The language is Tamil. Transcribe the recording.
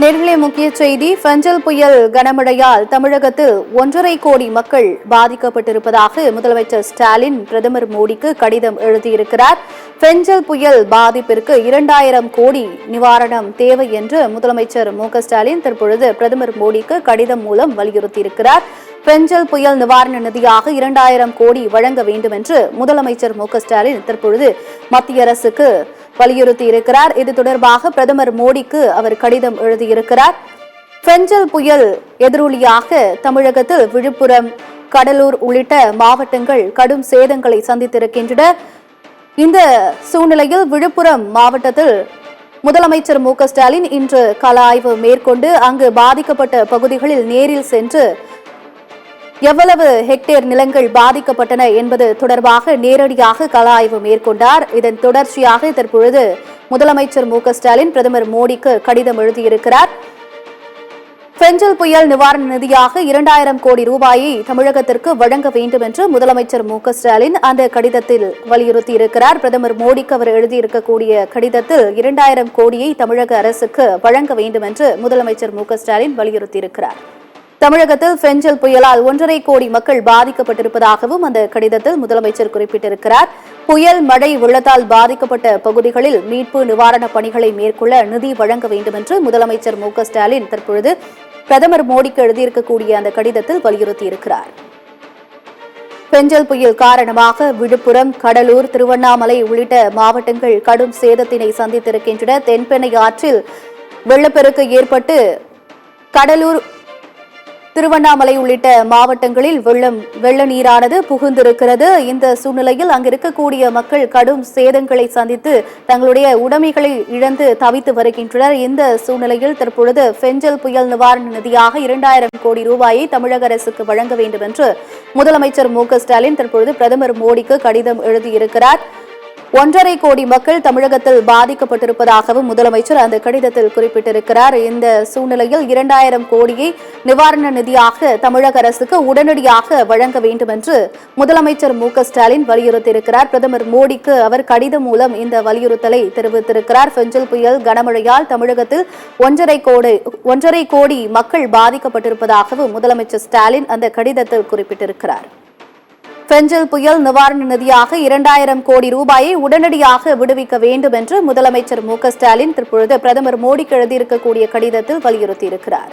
நேர்களே முக்கிய செய்தி. ஃபெஞ்சல் புயல் கனமழையால் தமிழகத்தில் 1.5 கோடி மக்கள் பாதிக்கப்பட்டிருப்பதாக முதலமைச்சர் ஸ்டாலின் பிரதமர் மோடிக்கு கடிதம் எழுதியிருக்கிறார். ஃபெஞ்சல் புயல் பாதிப்பிற்கு 2000 கோடி நிவாரணம் தேவை என்று முதலமைச்சர் ஸ்டாலின் தற்பொழுது பிரதமர் மோடிக்கு கடிதம் மூலம் வலியுறுத்தியிருக்கிறார். ஃபெஞ்சல் புயல் நிவாரண நிதியாக 2000 கோடி வழங்க வேண்டும் என்று முதலமைச்சர் ஸ்டாலின் தற்பொழுது மத்திய அரசுக்கு வலியுறுத்தியிருக்கிறார். இது தொடர்பாக பிரதமர் மோடிக்கு அவர் கடிதம் எழுதியிருக்கிறார். ஃபெஞ்சல் புயல் எதிரொலியாக தமிழகத்தில் விழுப்புரம், கடலூர் உள்ளிட்ட மாவட்டங்கள் கடும் சேதங்களை சந்தித்திருக்கின்றன. இந்த சூழ்நிலையில் விழுப்புரம் மாவட்டத்தில் முதலமைச்சர் ஸ்டாலின் இன்று கள ஆய்வு மேற்கொண்டு அங்கு பாதிக்கப்பட்ட பகுதிகளில் நேரில் சென்று எவ்வளவு ஹெக்டேர் நிலங்கள் பாதிக்கப்பட்டன என்பது தொடர்பாக நேரடியாக கள ஆய்வு மேற்கொண்டார். இதன் தொடர்ச்சியாக தற்பொழுது முதலமைச்சர் ஸ்டாலின் பிரதமர் மோடிக்கு கடிதம் எழுதியிருக்கிறார். ஃபெஞ்சல் புயல் நிவாரண நிதியாக 2000 கோடி ரூபாயை தமிழகத்திற்கு வழங்க வேண்டும் என்று முதலமைச்சர் ஸ்டாலின் அந்த கடிதத்தில் வலியுறுத்தியிருக்கிறார். பிரதமர் மோடிக்கு அவர் எழுதியிருக்கக்கூடிய கடிதத்தில் 2000 கோடியை தமிழக அரசுக்கு வழங்க வேண்டும் என்று முதலமைச்சர் ஸ்டாலின் வலியுறுத்தியிருக்கிறார். தமிழகத்தில் ஃபெஞ்சல் புயலால் 1.5 கோடி மக்கள் பாதிக்கப்பட்டிருப்பதாகவும் அந்த கடிதத்தில் முதலமைச்சர் குறிப்பிட்டிருக்கிறார். புயல் மழை வெள்ளத்தால் பாதிக்கப்பட்ட பகுதிகளில் மீட்பு நிவாரணப் பணிகளை மேற்கொள்ள நிதி வழங்க வேண்டும் என்று முதலமைச்சர் ஸ்டாலின் தற்பொழுது பிரதமர் மோடிக்கு எழுதியிருக்கக்கூடிய அந்த கடிதத்தில் வலியுறுத்தியிருக்கிறார். ஃபெஞ்சல் புயல் காரணமாக விழுப்புரம், கடலூர், திருவண்ணாமலை உள்ளிட்ட மாவட்டங்கள் கடும் சேதத்தினை சந்தித்திருக்கின்றன. தென்பெண்ணை ஆற்றில் வெள்ளப்பெருக்கு ஏற்பட்டு கடலூர், திருவண்ணாமலை உள்ளிட்ட மாவட்டங்களில் வெள்ள நீரானது புகுந்திருக்கிறது. இந்த சூழ்நிலையில் அங்கு இருக்கக்கூடிய மக்கள் கடும் சேதங்களை சந்தித்து தங்களுடைய உடைமைகளை இழந்து தவித்து வருகின்றனர். இந்த சூழ்நிலையில் தற்பொழுது ஃபெஞ்சல் புயல் நிவாரண நிதியாக 2000 கோடி ரூபாயை தமிழக அரசுக்கு வழங்க வேண்டும் என்று முதலமைச்சர் ஸ்டாலின் தற்பொழுது பிரதமர் மோடிக்கு கடிதம் எழுதியிருக்கிறார். 1.5 கோடி மக்கள் தமிழகத்தில் பாதிக்கப்பட்டிருப்பதாகவும் முதலமைச்சர் அந்த கடிதத்தில் குறிப்பிட்டிருக்கிறார். இந்த சூழ்நிலையில் 2000 கோடியை நிவாரண நிதியாக தமிழக அரசுக்கு உடனடியாக வழங்க வேண்டும் என்று முதலமைச்சர் ஸ்டாலின் வலியுறுத்தியிருக்கிறார். பிரதமர் மோடிக்கு அவர் கடிதம் மூலம் இந்த வலியுறுத்தலை தெரிவித்திருக்கிறார். ஃபெஞ்சல் புயல் கனமழையால் தமிழகத்தில் 1.5 கோடி மக்கள் பாதிக்கப்பட்டிருப்பதாகவும் முதலமைச்சர் ஸ்டாலின் அந்த கடிதத்தில் குறிப்பிட்டிருக்கிறார். ஃபெஞ்சல் புயல் நிவாரண நிதியாக 2000 கோடி ரூபாயை உடனடியாக விடுவிக்க வேண்டும் என்று முதலமைச்சர் ஸ்டாலின் தற்பொழுது பிரதமர் மோடிக்கு எழுதியிருக்கக்கூடிய கடிதத்தில் வலியுறுத்தியிருக்கிறார்.